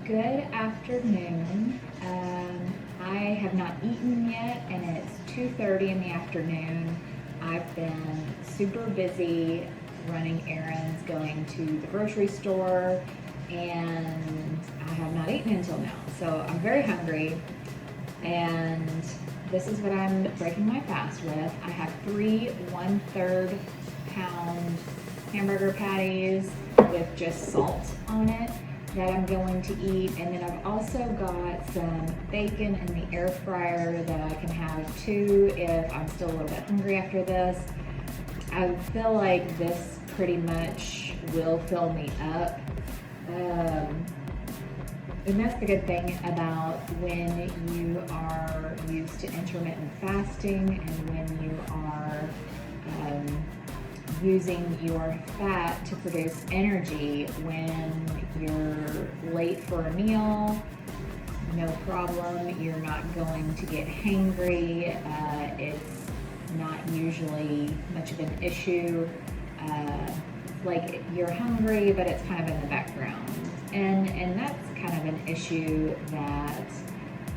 Good afternoon. I have not eaten yet, and it's 2:30 in the afternoon. I've been super busy running errands, going to the grocery store, and I have not eaten until now. So I'm very hungry, and this is what I'm breaking my fast with. I have 3 1/3 pound hamburger patties with just salt on it that I'm going to eat, and then I've also got some bacon in the air fryer that I can have too if I'm still a little bit hungry after this. I feel like this pretty much will fill me up. And that's the good thing about when you are used to intermittent fasting and when you are using your fat to produce energy when you're late for a meal. No problem, you're not going to get hangry. It's not usually much of an issue. Like you're hungry, but it's kind of in the background. And that's kind of an issue that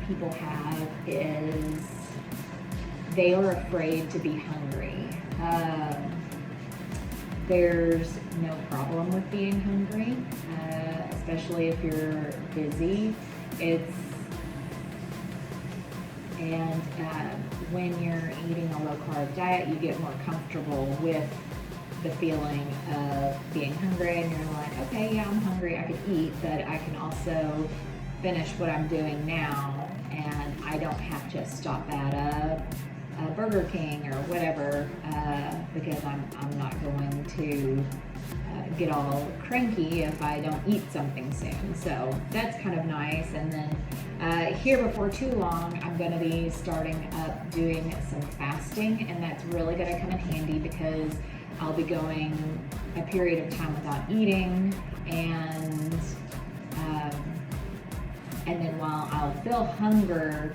people have, is they are afraid to be hungry. There's no problem with being hungry, especially if you're busy. When you're eating a low carb diet, you get more comfortable with the feeling of being hungry, and you're like, okay, yeah, I'm hungry, I could eat, but I can also finish what I'm doing now, and I don't have to stop at a Burger King or whatever, because I'm not going to get all cranky if I don't eat something soon. So that's kind of nice. And then here before too long, I'm going to be starting up doing some fasting, and that's really going to come in handy because I'll be going a period of time without eating, and then while I'll feel hunger,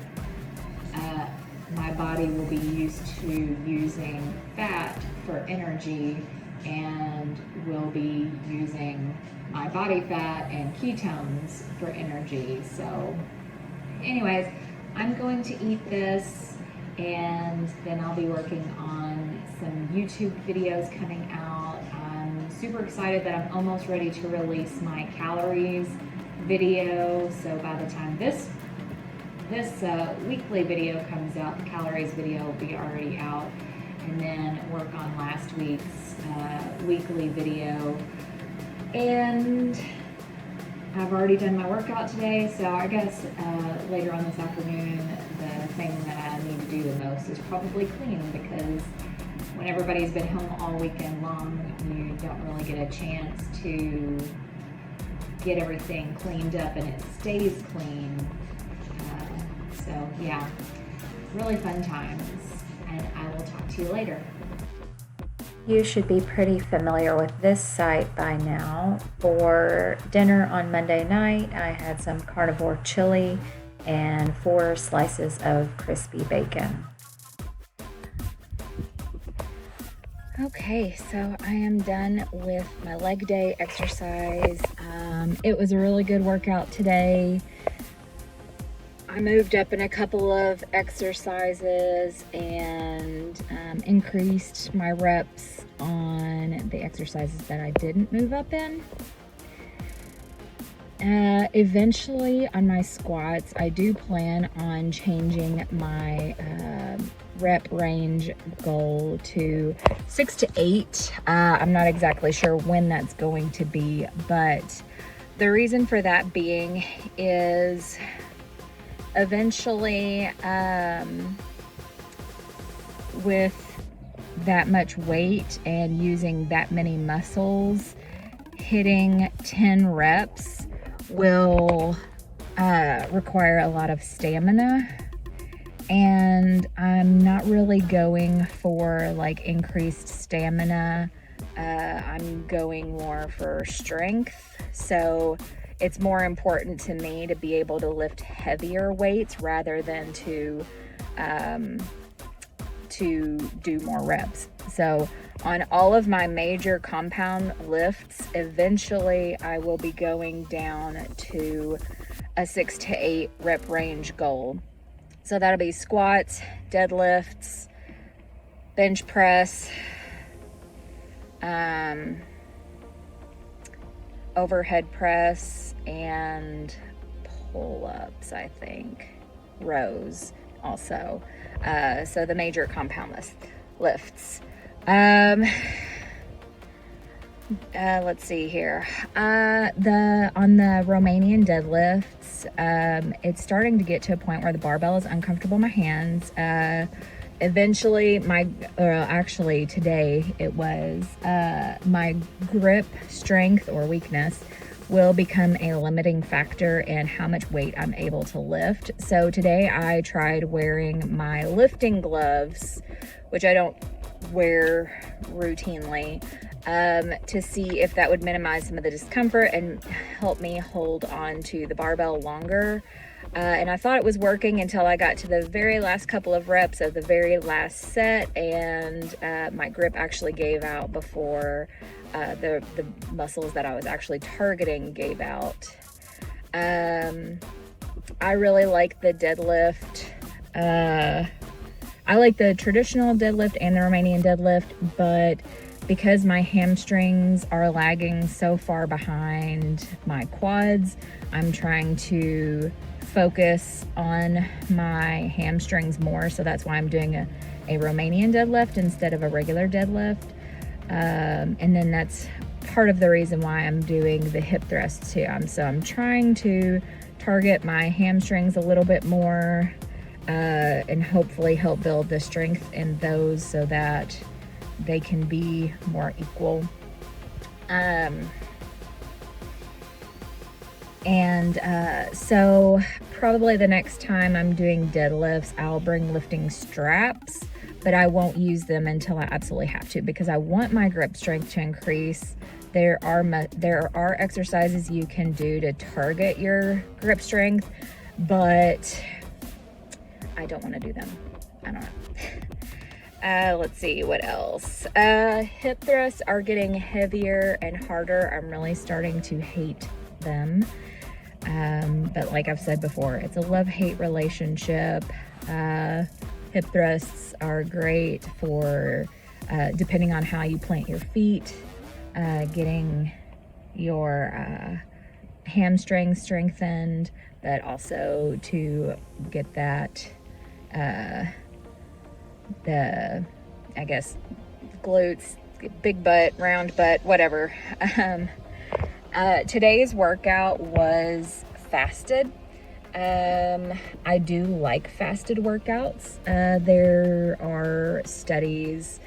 my body will be used to using fat for energy and will be using my body fat and ketones for energy. So anyways, I'm going to eat this, and then I'll be working on some YouTube videos coming out. I'm super excited that I'm almost ready to release my calories video. So by the time this weekly video comes out, the calories video will be already out, and then work on last week's weekly video. And I've already done my workout today, so I guess later on this afternoon, the thing that I need to do the most is probably clean, because when everybody's been home all weekend long, you don't really get a chance to get everything cleaned up and it stays clean. So yeah, really fun times, and I will talk to you later. You should be pretty familiar with this site by now. For dinner on Monday night, I had some carnivore chili and 4 slices of crispy bacon. Okay, so I am done with my leg day exercise. It was a really good workout today. I moved up in a couple of exercises and increased my reps on the exercises that I didn't move up in. Eventually on my squats, I do plan on changing my rep range goal to 6 to 8. I'm not exactly sure when that's going to be, but the reason for that being is eventually, with that much weight and using that many muscles, hitting 10 reps will require a lot of stamina, and I'm not really going for like increased stamina. I'm going more for strength. So it's more important to me to be able to lift heavier weights rather than to do more reps. So on all of my major compound lifts, eventually I will be going down to a 6 to 8 rep range goal. So that'll be squats, deadlifts, bench press, overhead press, and pull-ups, I think, rows also. So the major compound lifts. Let's see here. On the Romanian deadlifts, it's starting to get to a point where the barbell is uncomfortable in my hands. Eventually, actually today it was, my grip strength or weakness will become a limiting factor in how much weight I'm able to lift. So today I tried wearing my lifting gloves, which I don't wear routinely, to see if that would minimize some of the discomfort and help me hold on to the barbell longer. And I thought it was working until I got to the very last couple of reps of the very last set, and my grip actually gave out before the muscles that I was actually targeting gave out. I really like the deadlift. I like the traditional deadlift and the Romanian deadlift, but because my hamstrings are lagging so far behind my quads, I'm trying to focus on my hamstrings more. So that's why I'm doing a Romanian deadlift instead of a regular deadlift. And then that's part of the reason why I'm doing the hip thrusts too. So I'm trying to target my hamstrings a little bit more, and hopefully help build the strength in those so that they can be more equal. So probably the next time I'm doing deadlifts, I'll bring lifting straps, but I won't use them until I absolutely have to, because I want my grip strength to increase. There are exercises you can do to target your grip strength, but I don't want to do them. I don't know. Let's see what else. Hip thrusts are getting heavier and harder. I'm really starting to hate them. But like I've said before, it's a love-hate relationship. Hip thrusts are great for, depending on how you plant your feet, getting your hamstrings strengthened, but also to get that, I guess, glutes, big butt, round butt, whatever. Today's workout was fasted. I do like fasted workouts. There are studies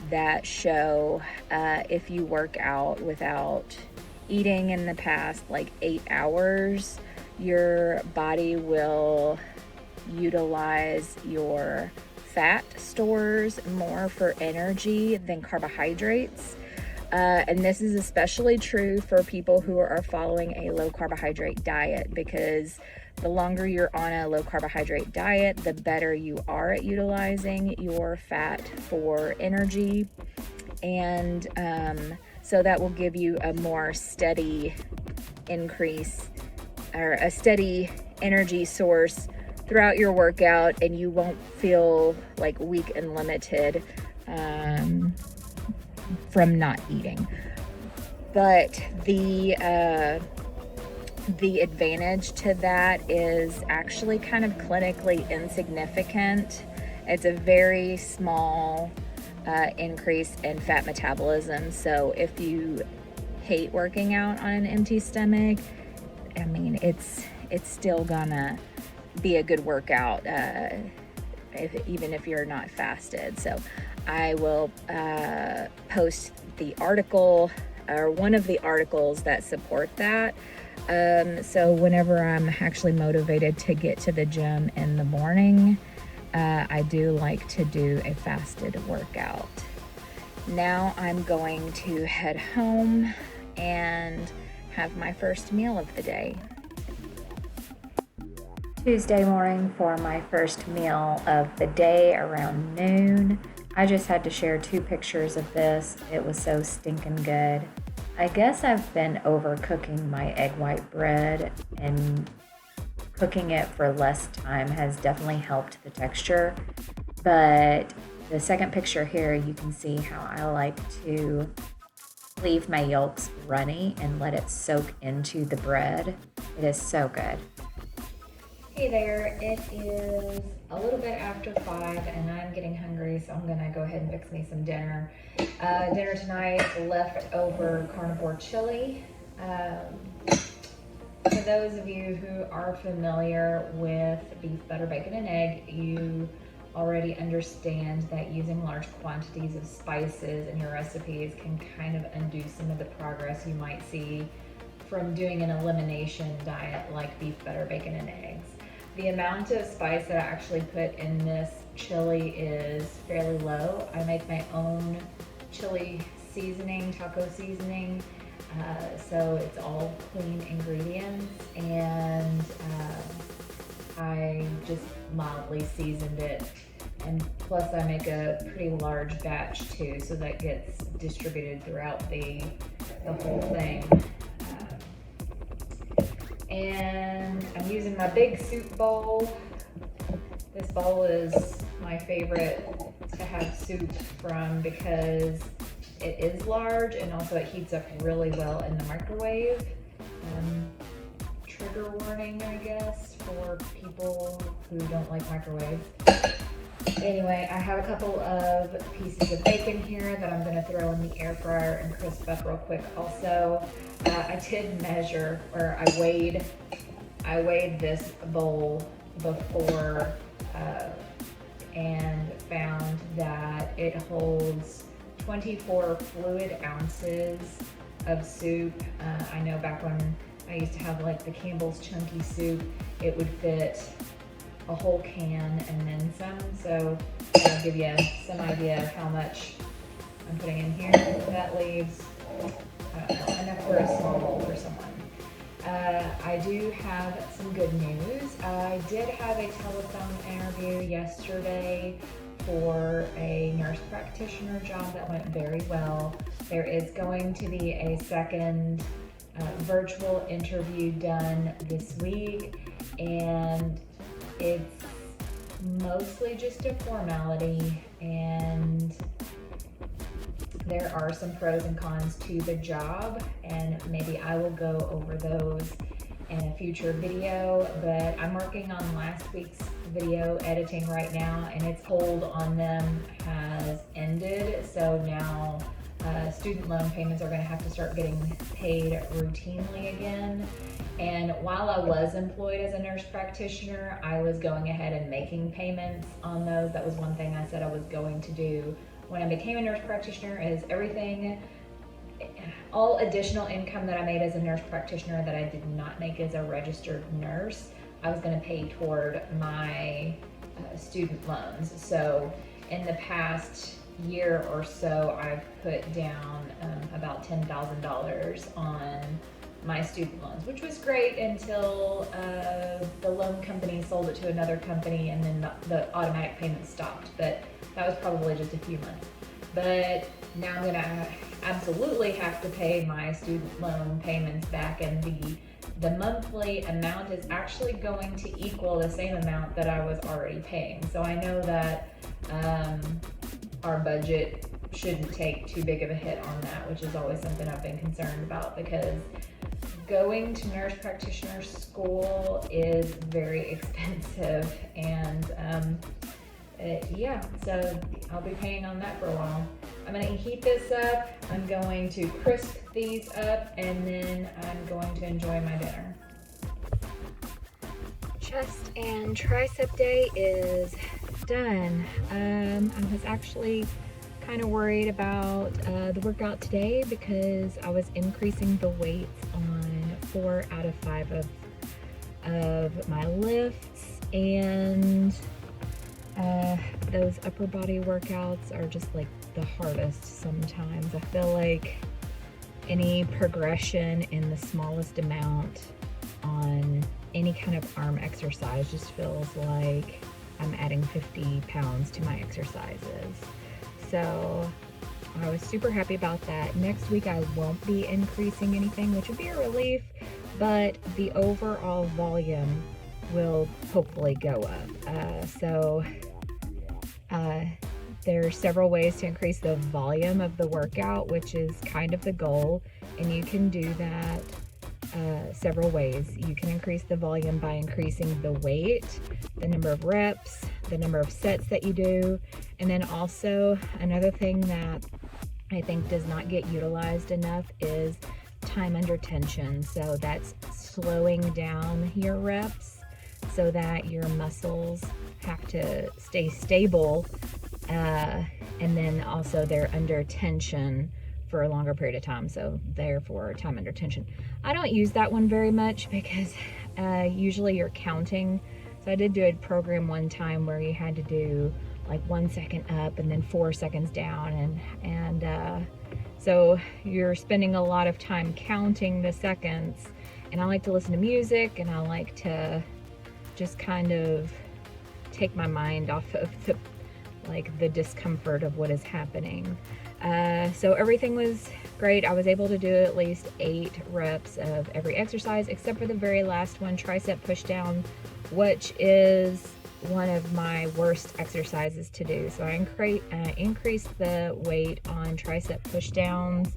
that show if you work out without eating in the past like 8 hours, your body will utilize your fat stores more for energy than carbohydrates. And this is especially true for people who are following a low carbohydrate diet, because the longer you're on a low carbohydrate diet, the better you are at utilizing your fat for energy. And so that will give you a more steady increase, or a steady energy source throughout your workout, and you won't feel like weak and limited from not eating. But the advantage to that is actually kind of clinically insignificant. It's a very small increase in fat metabolism. So if you hate working out on an empty stomach, I mean, it's still gonna be a good workout, even if you're not fasted. So I will post the article, or one of the articles that support that. So whenever I'm actually motivated to get to the gym in the morning, I do like to do a fasted workout. Now I'm going to head home and have my first meal of the day. Tuesday morning for my first meal of the day around noon. I just had to share 2 pictures of this. It was so stinking good. I guess I've been overcooking my egg white bread, and cooking it for less time has definitely helped the texture. But the second picture here, you can see how I like to leave my yolks runny and let it soak into the bread. It is so good. Hey there, it is a little bit after 5 and I'm getting hungry, so I'm gonna go ahead and fix me some dinner. Dinner tonight, leftover carnivore chili. For those of you who are familiar with beef, butter, bacon, and egg, you already understand that using large quantities of spices in your recipes can kind of undo some of the progress you might see from doing an elimination diet like beef, butter, bacon, and eggs. The amount of spice that I actually put in this chili is fairly low. I make my own chili seasoning, taco seasoning, so it's all clean ingredients, and I just mildly seasoned it, and plus I make a pretty large batch too, so that gets distributed throughout the whole thing. And I'm using my big soup bowl. This bowl is my favorite to have soup from because it is large and also it heats up really well in the microwave. Trigger warning, I guess, for people who don't like microwaves. Anyway, I have a couple of pieces of bacon here that I'm gonna throw in the air fryer and crisp up real quick. Also, I did measure, or I weighed this bowl before and found that it holds 24 fluid ounces of soup. I know back when I used to have like the Campbell's Chunky Soup, it would fit a whole can and then some. So I'll give you some idea of how much I'm putting in here. That leaves, I don't know, enough for a small bowl for someone. I do have some good news. I did have a telephone interview yesterday for a nurse practitioner job that went very well. There is going to be a second virtual interview done this week, and it's mostly just a formality, and there are some pros and cons to the job, and maybe I will go over those in a future video. But I'm working on last week's video editing right now, and its hold on them has ended, so now student loan payments are going to have to start getting paid routinely again. And while I was employed as a nurse practitioner, I was going ahead and making payments on those. That was one thing I said I was going to do when I became a nurse practitioner, is everything, all additional income that I made as a nurse practitioner that I did not make as a registered nurse, I was going to pay toward my student loans. So in the past year or so, I've put down about $10,000 on my student loans, which was great until the loan company sold it to another company, and then the automatic payment stopped. But that was probably just a few months. But now I'm gonna absolutely have to pay my student loan payments back, and the monthly amount is actually going to equal the same amount that I was already paying. So I know that our budget shouldn't take too big of a hit on that, which is always something I've been concerned about, because going to nurse practitioner school is very expensive, and yeah, so I'll be paying on that for a while. I'm going to heat this up, I'm going to crisp these up, and then I'm going to enjoy my dinner. Chest and tricep day is done. I was actually kind of worried about the workout today because I was increasing the weights on 4 out of 5 of my lifts, and those upper body workouts are just like the hardest sometimes. I feel like any progression in the smallest amount on any kind of arm exercise just feels like I'm adding 50 pounds to my exercises. So I was super happy about that. Next week I won't be increasing anything, which would be a relief, but the overall volume will hopefully go up. There are several ways to increase the volume of the workout, which is kind of the goal, and you can do that several ways. You can increase the volume by increasing the weight, the number of reps, the number of sets that you do, and then also another thing that I think does not get utilized enough is time under tension. So that's slowing down your reps so that your muscles have to stay stable, and then also they're under tension for a longer period of time, so therefore time under tension. I don't use that one very much because usually you're counting. So I did do a program one time where you had to do like 1 second up and then 4 seconds down, and so you're spending a lot of time counting the seconds, and I like to listen to music, and I like to just kind of take my mind off of the discomfort of what is happening. So everything was great. I was able to do at least 8 reps of every exercise, except for the very last one, tricep push down, which is one of my worst exercises to do. So I increased the weight on tricep push downs,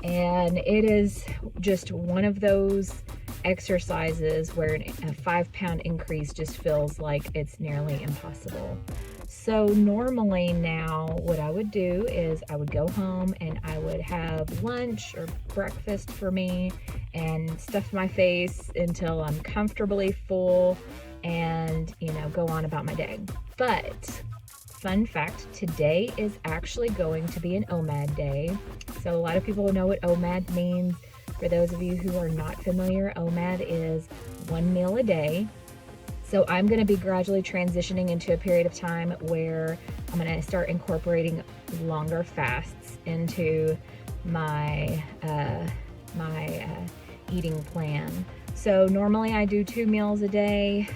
and it is just one of those exercises where a 5-pound increase just feels like it's nearly impossible. So normally now what I would do is I would go home and I would have lunch or breakfast for me and stuff my face until I'm comfortably full and, go on about my day. But fun fact, today is actually going to be an OMAD day. So a lot of people know what OMAD means. For those of you who are not familiar, OMAD is 1 meal a day. So I'm going to be gradually transitioning into a period of time where I'm going to start incorporating longer fasts into my eating plan. So normally I do 2 meals a day.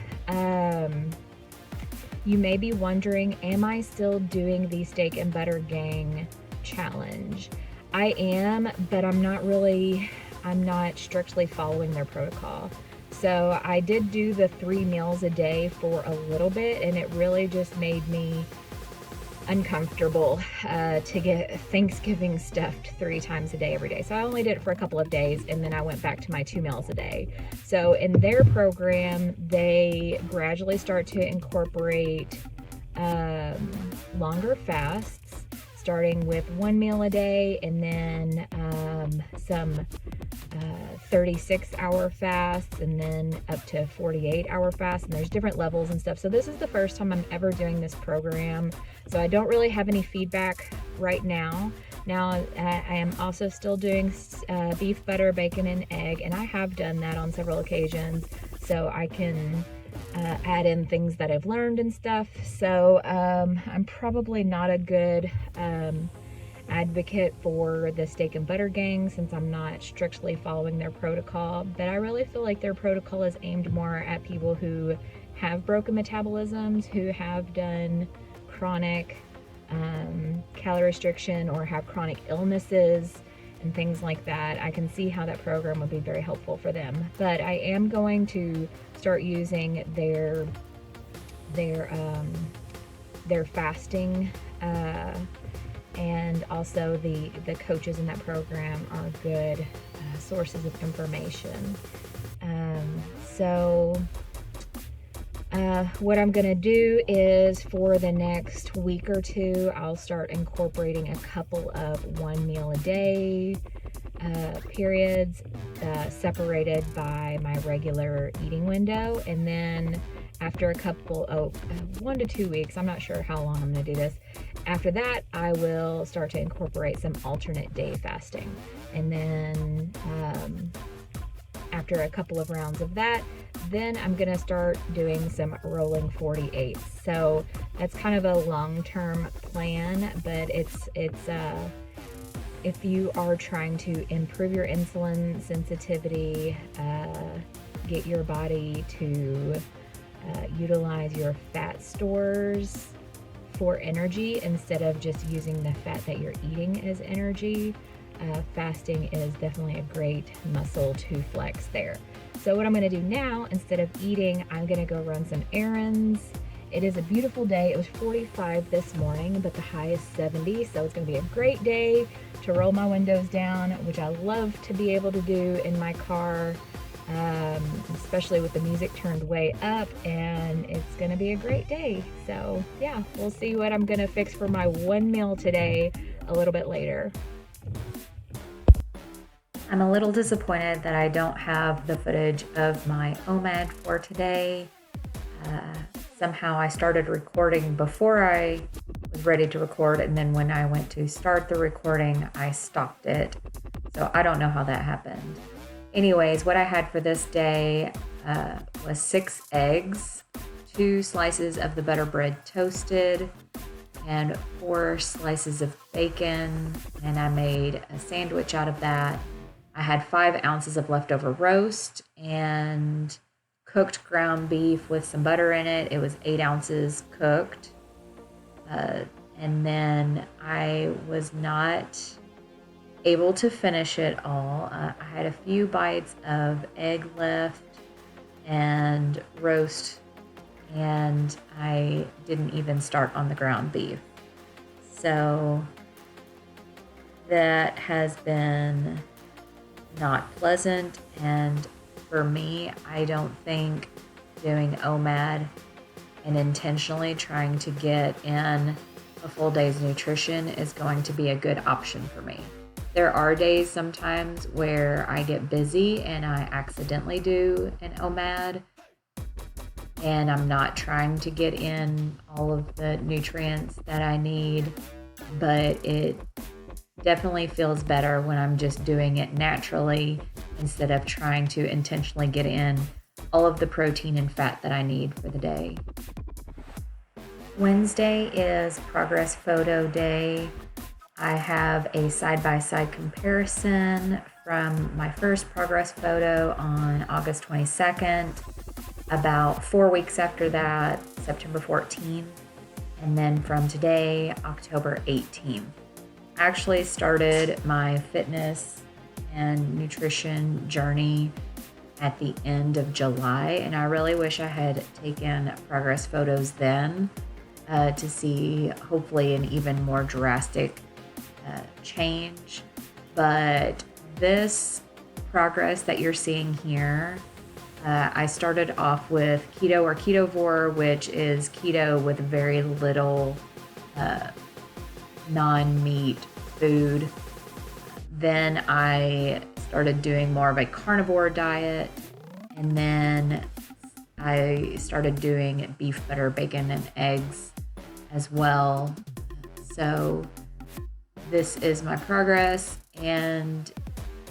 You may be wondering, am I still doing the Steak and Butter Gang challenge? I am, but I'm not strictly following their protocol. So I did do the 3 meals a day for a little bit, and it really just made me uncomfortable to get Thanksgiving stuffed 3 times a day every day. So I only did it for a couple of days, and then I went back to my 2 meals a day. So in their program, they gradually start to incorporate longer fasts, starting with 1 meal a day, and then some 36-hour fasts, and then up to 48-hour fasts, and there's different levels and stuff. So this is the first time I'm ever doing this program, so I don't really have any feedback right now. Now I am also still doing beef, butter, bacon, and egg, and I have done that on several occasions, so I can add in things that I've learned and stuff. So I'm probably not a good advocate for the Steak and Butter Gang since I'm not strictly following their protocol, but I really feel like their protocol is aimed more at people who have broken metabolisms, who have done chronic calorie restriction or have chronic illnesses and things like that. I can see how that program would be very helpful for them, but I am going to start using their fasting, and also the coaches in that program are good sources of information. What I'm gonna do is for the next week or two, I'll start incorporating a couple of 1 meal a day periods separated by my regular eating window, and then after a couple of 1 to 2 weeks, I'm not sure how long I'm going to do this. After that, I will start to incorporate some alternate day fasting. And then after a couple of rounds of that, then I'm going to start doing some rolling 48. So that's kind of a long-term plan, but it's if you are trying to improve your insulin sensitivity, get your body to utilize your fat stores for energy instead of just using the fat that you're eating as energy, fasting is definitely a great muscle to flex there. So what I'm gonna do now, instead of eating, I'm gonna go run some errands. It is a beautiful day. It was 45 this morning, but the high is 70, so it's gonna be a great day to roll my windows down, which I love to be able to do in my car, especially with the music turned way up, and it's gonna be a great day. So yeah, we'll see what I'm gonna fix for my one meal today a little bit later. I'm a little disappointed that I don't have the footage of my OMAD for today. Somehow I started recording before I was ready to record, and then when I went to start the recording, I stopped it. So I don't know how that happened. Anyways, what I had for this day was 6 eggs, 2 slices of the butter bread toasted, and 4 slices of bacon, and I made a sandwich out of that. I had 5 ounces of leftover roast and cooked ground beef with some butter in it. It was 8 ounces cooked. And then I was not able to finish it all. I had a few bites of egg left and roast, and I didn't even start on the ground beef. So that has been not pleasant, and for me, I don't think doing OMAD and intentionally trying to get in a full day's nutrition is going to be a good option for me. There are days sometimes where I get busy and I accidentally do an OMAD, and I'm not trying to get in all of the nutrients that I need, but it definitely feels better when I'm just doing it naturally instead of trying to intentionally get in all of the protein and fat that I need for the day. Wednesday is progress photo day. I have a side-by-side comparison from my first progress photo on August 22nd, about 4 weeks after that, September 14th, and then from today, October 18th. I actually started my fitness and nutrition journey at the end of July, and I really wish I had taken progress photos then to see hopefully an even more drastic change. But this progress that you're seeing here, I started off with keto or ketovore, which is keto with very little non-meat food. Then I started doing more of a carnivore diet, and then I started doing beef, butter, bacon, and eggs as well. So this is my progress, and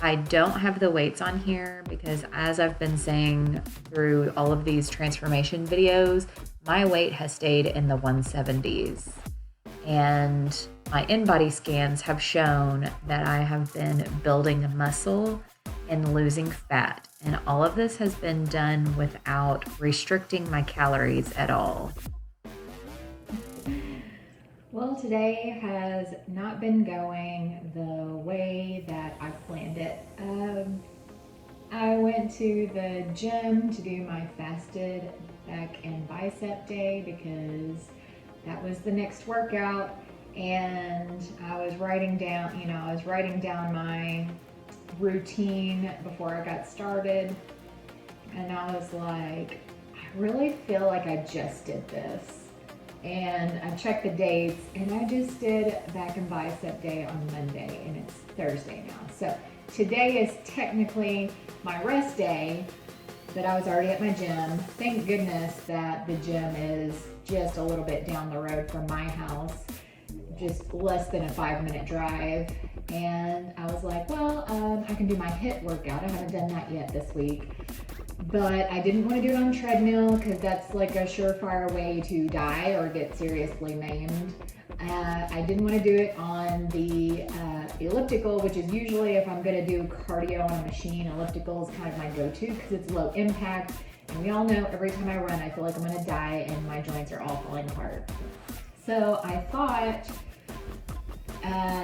I don't have the weights on here because, as I've been saying through all of these transformation videos, my weight has stayed in the 170s. And my in-body scans have shown that I have been building muscle and losing fat. And all of this has been done without restricting my calories at all. Well, today has not been going the way that I planned it. I went to the gym to do my fasted back and bicep day because that was the next workout, and I was writing down my routine before I got started, and I was like, I really feel like I just did this. And I checked the dates, and I just did back and bicep day on Monday, and it's Thursday now. So today is technically my rest day, but I was already at my gym. Thank goodness that the gym is just a little bit down the road from my house, just less than a 5-minute drive. And I was like, well, I can do my HIIT workout. I haven't done that yet this week. But I didn't want to do it on treadmill because that's like a surefire way to die or get seriously maimed. I didn't want to do it on the elliptical, which is usually, if I'm going to do cardio on a machine, elliptical is kind of my go-to because it's low impact. And we all know every time I run, I feel like I'm going to die and my joints are all falling apart. So I thought,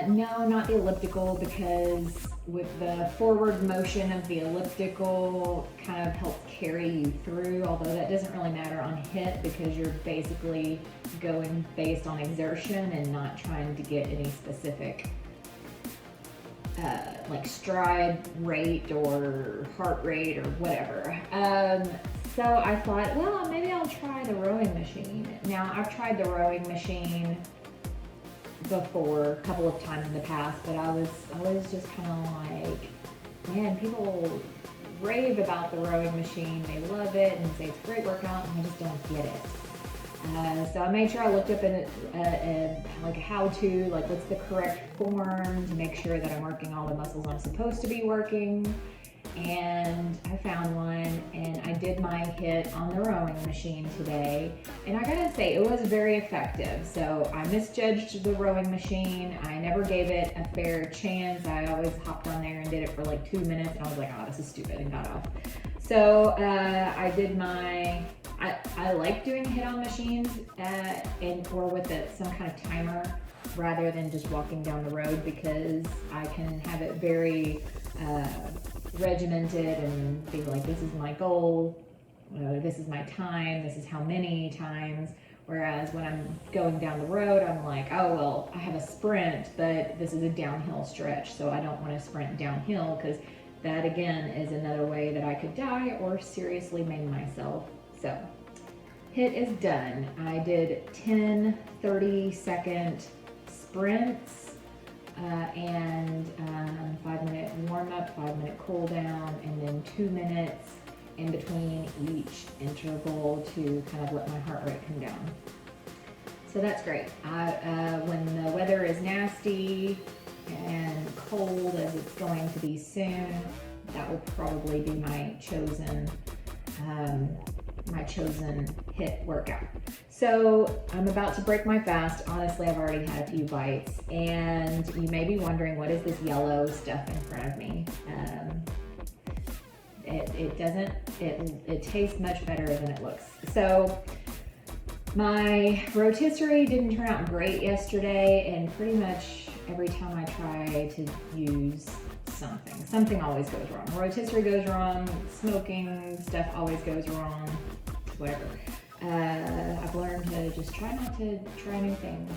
no, not the elliptical, because with the forward motion of the elliptical kind of helps carry you through, although that doesn't really matter on HIIT because you're basically going based on exertion and not trying to get any specific like stride rate or heart rate or whatever. So I thought, well, maybe I'll try the rowing machine. Now, I've tried the rowing machine before a couple of times in the past, but I was just kind of like, man, people rave about the rowing machine. They love it and say it's a great workout, and I just don't get it. So I made sure I looked up in like a how-to, like what's the correct form to make sure that I'm working all the muscles I'm supposed to be working. And I found one, and I did my HIIT on the rowing machine today, and I gotta say it was very effective. So I misjudged the rowing machine. I never gave it a fair chance. I always hopped on there and did it for like 2 minutes, and I was like, oh, this is stupid, and got off. So I did my, I like doing HIIT on machines or with some kind of timer rather than just walking down the road, because I can have it very regimented and be like, this is my goal, this is my time, this is how many times. Whereas when I'm going down the road, I'm like, oh, well, I have a sprint, but this is a downhill stretch, so I don't want to sprint downhill, because that again is another way that I could die or seriously maim myself. So HIIT is done. I did 10 30-second sprints and 5-minute warm-up, 5-minute cool down, and then 2 minutes in between each interval to kind of let my heart rate come down. So that's great. When the weather is nasty and cold, as it's going to be soon, that will probably be my chosen HIIT workout. So I'm about to break my fast. Honestly, I've already had a few bites, and you may be wondering, what is this yellow stuff in front of me? It tastes much better than it looks. So my rotisserie didn't turn out great yesterday, and pretty much every time I try to use something always goes wrong. Rotisserie goes wrong, smoking stuff always goes wrong, whatever. I've learned to just try not to try new things.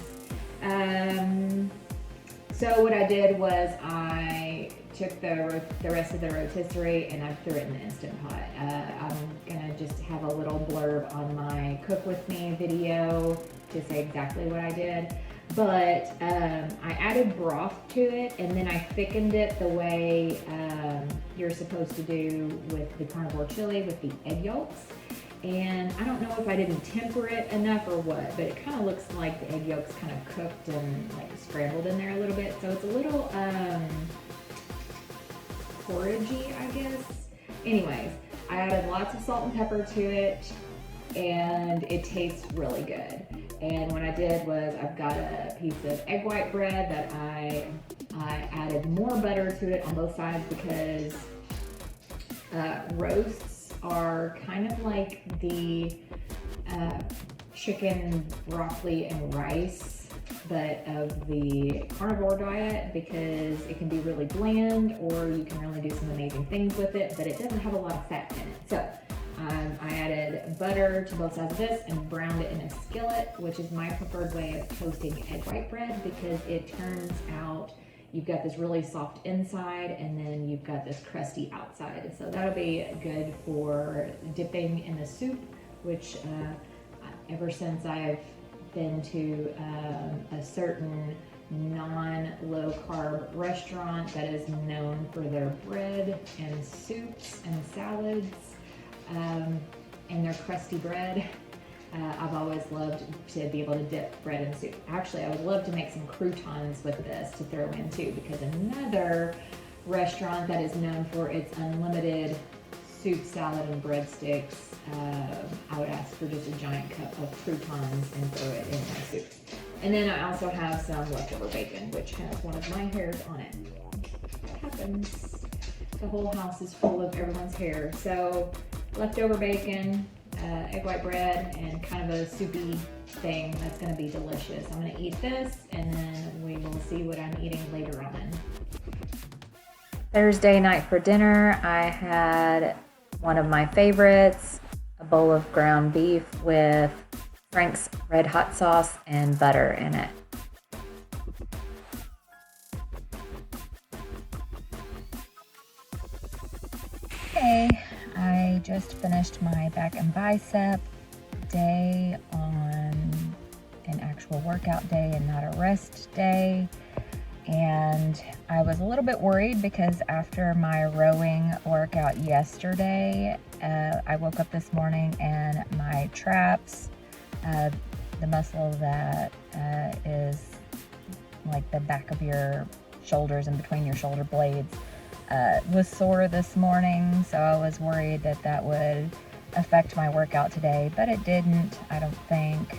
So what I did was I took the rest of the rotisserie and I threw it in the Instant Pot. I'm gonna just have a little blurb on my Cook With Me video to say exactly what I did. But I added broth to it, and then I thickened it the way you're supposed to do with the carnivore chili with the egg yolks. And I don't know if I didn't temper it enough or what, but it kind of looks like the egg yolks kind of cooked and like scrambled in there a little bit. So it's a little porridgey, I guess. Anyways, I added lots of salt and pepper to it, and it tastes really good. And what I did was I've got a piece of egg white bread that I added more butter to it on both sides, because roasts are kind of like the chicken, broccoli, and rice, but of the carnivore diet, because it can be really bland, or you can really do some amazing things with it, but it doesn't have a lot of fat in it. So I added butter to both sides of this and browned it in a skillet, which is my preferred way of toasting egg white bread, because it turns out you've got this really soft inside and then you've got this crusty outside. So that'll be good for dipping in the soup, which ever since I've been to a certain non-low carb restaurant that is known for their bread and soups and salads, and their crusty bread. I've always loved to be able to dip bread in soup. Actually, I would love to make some croutons with this to throw in too, because another restaurant that is known for its unlimited soup, salad, and breadsticks, I would ask for just a giant cup of croutons and throw it in my soup. And then I also have some leftover bacon, which has one of my hairs on it. It happens. The whole house is full of everyone's hair. So leftover bacon, egg white bread, and kind of a soupy thing that's going to be delicious. I'm going to eat this, and then we will see what I'm eating later on. Thursday night for dinner, I had one of my favorites, a bowl of ground beef with Frank's Red Hot sauce and butter in it. Hey, I just finished my back and bicep day on an actual workout day and not a rest day. And I was a little bit worried because after my rowing workout yesterday, I woke up this morning and my traps, the muscle that is like the back of your shoulders and between your shoulder blades, was sore this morning. So I was worried that that would affect my workout today, but it didn't, I don't think.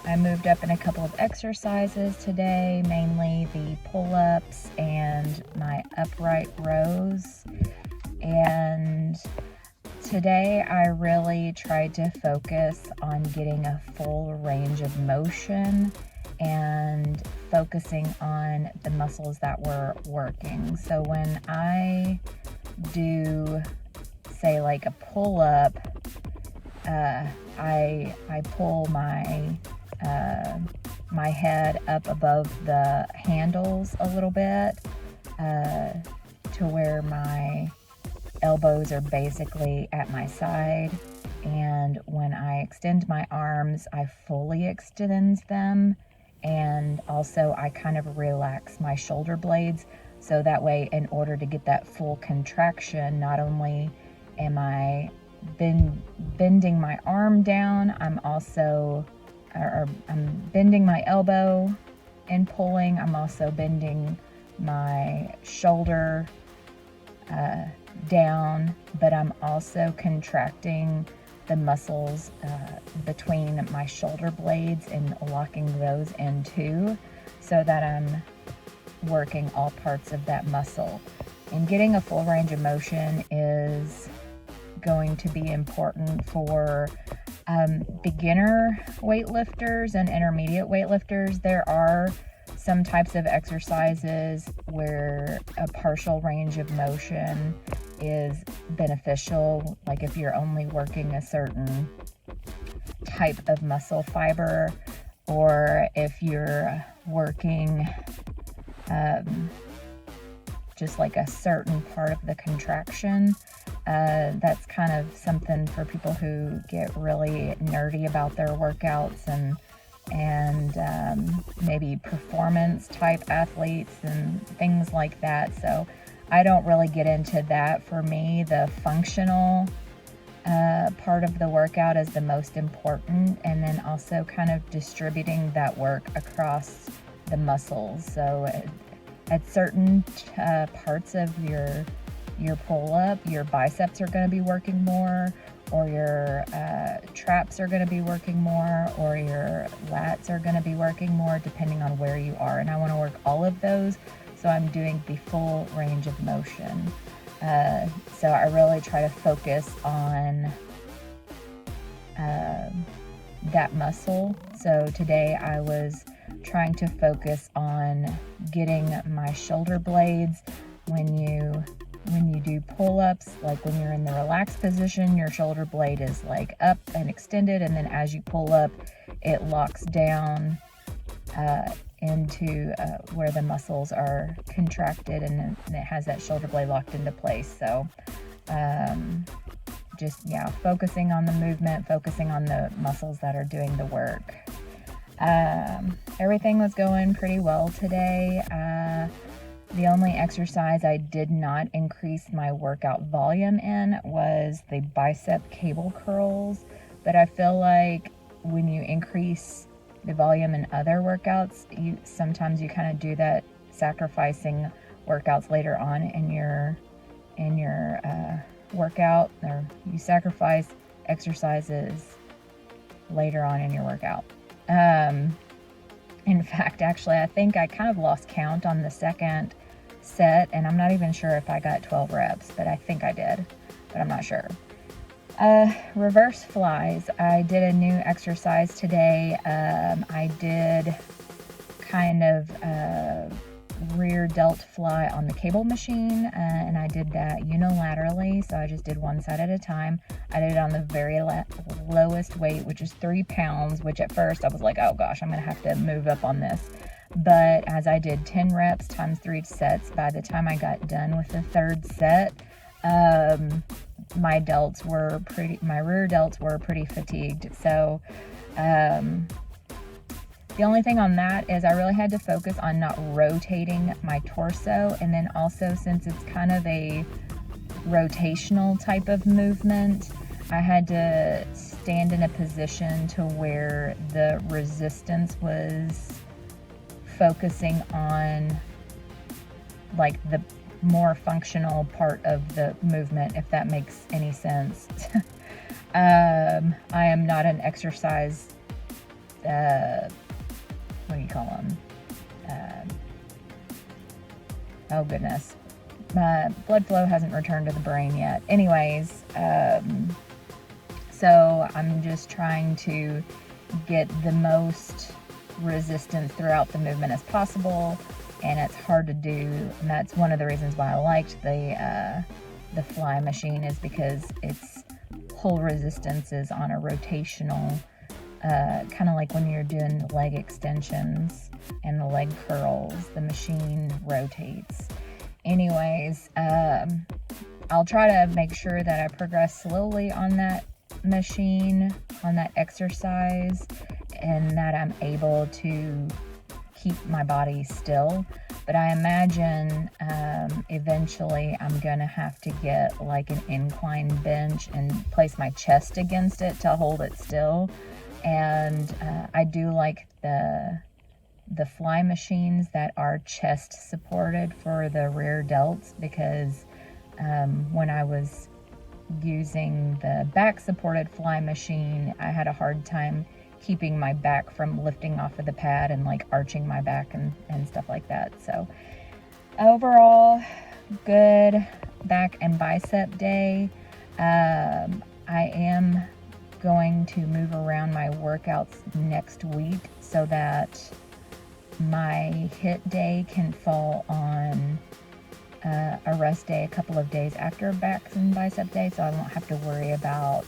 I moved up in a couple of exercises today, mainly the pull-ups and my upright rows. And today I really tried to focus on getting a full range of motion and focusing on the muscles that were working. So when I do, say, like a pull-up, I pull my my head up above the handles a little bit, to where my elbows are basically at my side. And when I extend my arms, I fully extend them. And also I kind of relax my shoulder blades. So that way, in order to get that full contraction, not only am I bending my arm down, I'm bending my elbow and pulling. I'm also bending my shoulder down, but I'm also contracting the muscles between my shoulder blades and locking those in too, so that I'm working all parts of that muscle. And getting a full range of motion is going to be important for beginner weightlifters and intermediate weightlifters. There are some types of exercises where a partial range of motion is beneficial, like if you're only working a certain type of muscle fiber, or if you're working just like a certain part of the contraction. That's kind of something for people who get really nerdy about their workouts and maybe performance type athletes and things like that. So I don't really get into that. For me, the functional part of the workout is the most important, and then also kind of distributing that work across the muscles. So at certain parts of your pull-up, your biceps are going to be working more, or your traps are going to be working more, or your lats are going to be working more, depending on where you are. And I want to work all of those, so I'm doing the full range of motion. So I really try to focus on that muscle. So today I was trying to focus on getting my shoulder blades. When you do pull-ups, like when you're in the relaxed position, your shoulder blade is like up and extended, and then as you pull up, it locks down into where the muscles are contracted, and it has that shoulder blade locked into place. So focusing on the movement, focusing on the muscles that are doing the work. Everything was going pretty well today. The only exercise I did not increase my workout volume in was the bicep cable curls, but I feel like when you increase the volume in other workouts, sometimes you kind of do that, sacrificing workouts later on in your workout, or you sacrifice exercises later on in your workout. In fact, actually, I think I kind of lost count on the second set, and I'm not even sure if I got 12 reps, but I think I did, but I'm not sure. Reverse flies. I did a new exercise today. I did kind of rear delt fly on the cable machine, and I did that unilaterally, so I just did one side at a time. I did it on the very lowest weight, which is 3 pounds, which at first I was like, oh gosh, I'm gonna have to move up on this. But as I did 10 reps times 3 sets, by the time I got done with the third set, my rear delts were pretty fatigued. So the only thing on that is I really had to focus on not rotating my torso, and then also, since it's kind of a rotational type of movement, I had to stand in a position to where the resistance was focusing on like the more functional part of the movement, if that makes any sense. I am not an exercise what do you call them? Oh goodness. My blood flow hasn't returned to the brain yet. Anyways, so I'm just trying to get the most resistance throughout the movement as possible, and it's hard to do, and that's one of the reasons why I liked the fly machine, is because its pull resistance is on a rotational, kind of like when you're doing leg extensions and the leg curls, the machine rotates. Anyways, I'll try to make sure that I progress slowly on that machine, on that exercise, and that I'm able to keep my body still. But I imagine eventually I'm gonna have to get like an incline bench and place my chest against it to hold it still. And I do like the fly machines that are chest supported for the rear delts, because when I was using the back supported fly machine, I had a hard time keeping my back from lifting off of the pad and like arching my back and stuff like that. So overall, good back and bicep day. I am going to move around my workouts next week so that my HIIT day can fall on a rest day a couple of days after back and bicep day, so I won't have to worry about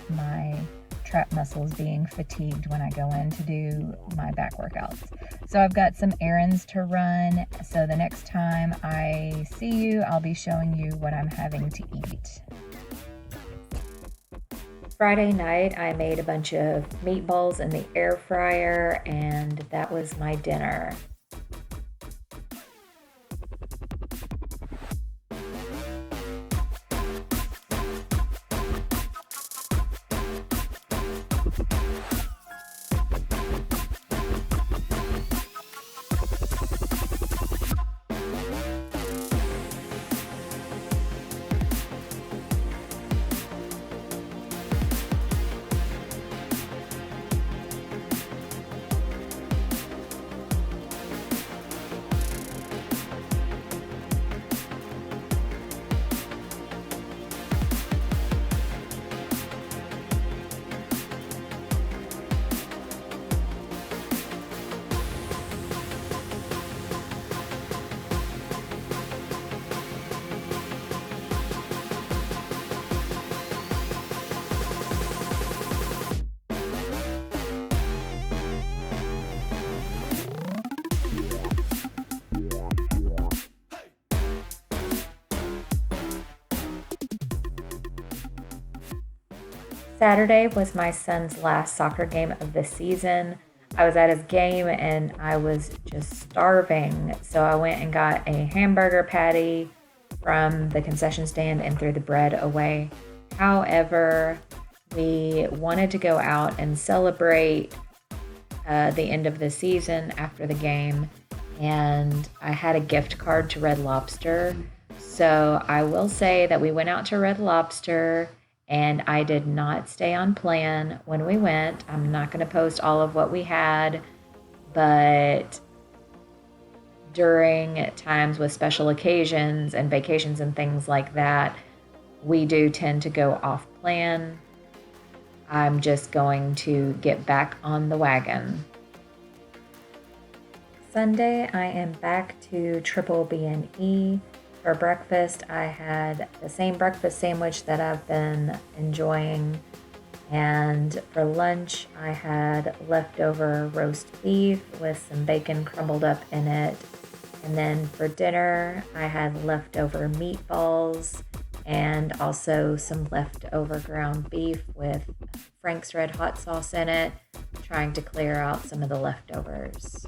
my trap muscles being fatigued when I go in to do my back workouts. So I've got some errands to run, so the next time I see you, I'll be showing you what I'm having to eat. Friday night, I made a bunch of meatballs in the air fryer, and that was my dinner. Saturday was my son's last soccer game of the season. I was at his game and I was just starving, so I went and got a hamburger patty from the concession stand and threw the bread away. However, we wanted to go out and celebrate the end of the season after the game, and I had a gift card to Red Lobster. So I will say that we went out to Red Lobster, and I did not stay on plan when we went. I'm not going to post all of what we had, but during times with special occasions and vacations and things like that, we do tend to go off plan. I'm just going to get back on the wagon. Sunday, I am back to Triple B&E. For breakfast, I had the same breakfast sandwich that I've been enjoying. And for lunch, I had leftover roast beef with some bacon crumbled up in it. And then for dinner, I had leftover meatballs and also some leftover ground beef with Frank's Red Hot sauce in it, trying to clear out some of the leftovers.